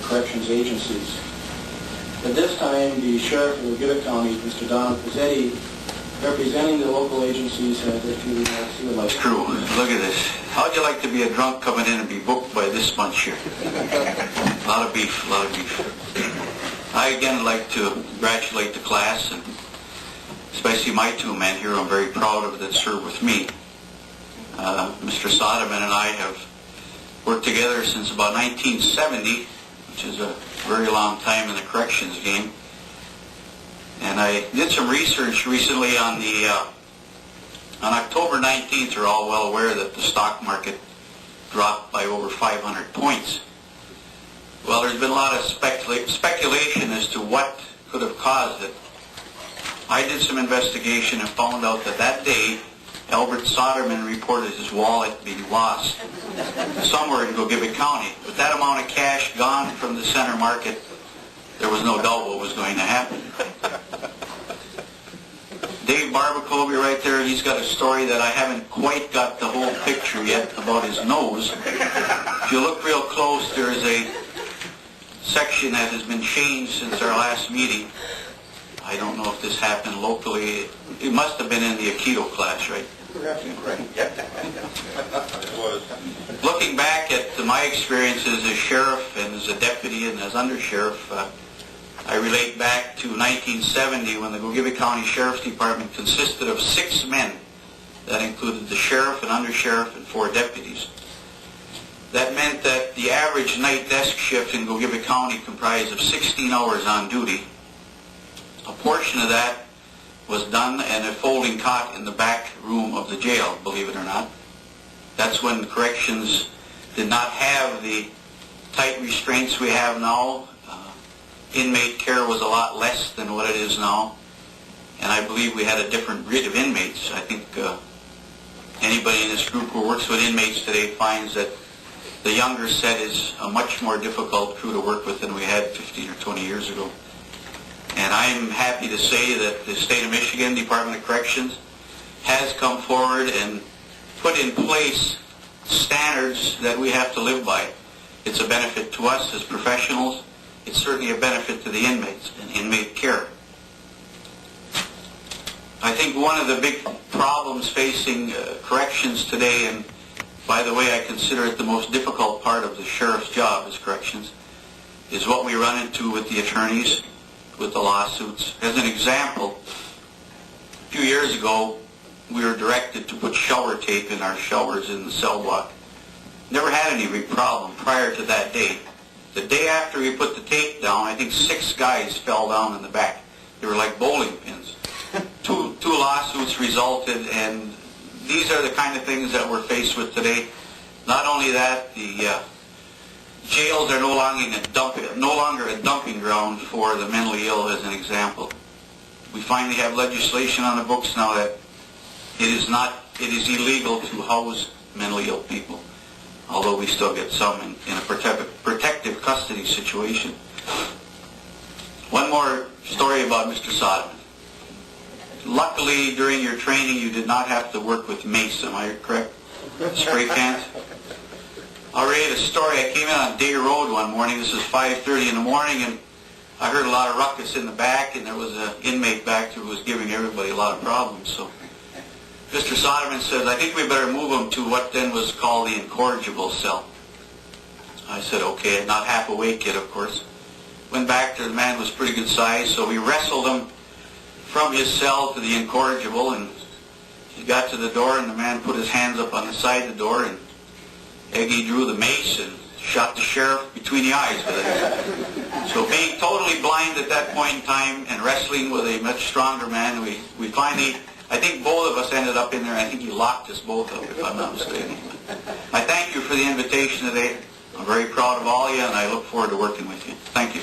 corrections agencies. At this time, the Sheriff of Gibbet County, Mr. Pezzetti, representing the local agencies, has a few remarks he would like to. True. Look at this. How'd you like to be a drunk coming in and be booked by this bunch here? A lot of beef, a lot of beef. I again like to congratulate the class, and especially my two men here. I'm very proud of that serve with me. Mr. Soderman and I have worked together since about 1970, which is a very long time in the corrections game. And I did some research recently on October 19th. You're all well aware that the stock market dropped by over 500 points. Well, there's been a lot of speculation as to what could have caused it. I did some investigation and found out that that day, Albert Soderman reported his wallet being lost somewhere in Gibbet County. With that amount of cash gone from the center market, there was no doubt what was going to happen. Dave Barbacobi right there, he's got a story that I haven't quite got the whole picture yet about his nose. If you look real close, there's a section that has been changed since our last meeting. I don't know if this happened locally. It must have been in the Aikido class, right? Looking back at my experiences as sheriff and as a deputy and as undersheriff, I relate back to 1970 when the Gibbet County Sheriff's Department consisted of 6 men. That included the sheriff, an undersheriff, and 4 deputies. That meant that the average night desk shift in Gibbet County comprised of 16 hours on duty. A portion of that was done in a folding cot in the back room of the jail, believe it or not. That's when corrections did not have the tight restraints we have now. Inmate care was a lot less than what it is now, and I believe we had a different breed of inmates. I think anybody in this group who works with inmates today finds that the younger set is a much more difficult crew to work with than we had 15 or 20 years ago. And I'm happy to say that the State of Michigan Department of Corrections has come forward and put in place standards that we have to live by. It's a benefit to us as professionals. It's certainly a benefit to the inmates and inmate care. I think one of the big problems facing corrections today, and by the way, I consider it the most difficult part of the sheriff's job is corrections, is what we run into with the attorneys, with the lawsuits. As an example, a few years ago, we were directed to put shower tape in our showers in the cell block. Never had any big problem prior to that day. The day after we put the tape down, I think 6 guys fell down in the back. They were like bowling pins. Two lawsuits resulted, and these are the kind of things that we're faced with today. Not only that, the jails are no longer a dumping ground for the mentally ill, as an example. We finally have legislation on the books now that it is illegal to house mentally ill people, although we still get some in a protective custody situation. One more story about Mr. Soderman. Luckily, during your training, you did not have to work with mace, am I correct? Spray cans? I'll read a story. I came in on Day Road one morning. This is 5:30 in the morning, and I heard a lot of ruckus in the back, and there was an inmate back there who was giving everybody a lot of problems. So Mr. Soderman says, I think we better move him to what then was called the incorrigible cell. I said, okay, not half awake yet, of course. Went back there, the man was pretty good size, so we wrestled him from his cell to the incorrigible, and he got to the door, and the man put his hands up on the side of the door, and Eggy drew the mace and shot the sheriff between the eyes with it. So being totally blind at that point in time and wrestling with a much stronger man, we finally, I think both of us ended up in there. I think he locked us both up, if I'm not mistaken. I thank you for the invitation today. I'm very proud of all of you, and I look forward to working with you. Thank you.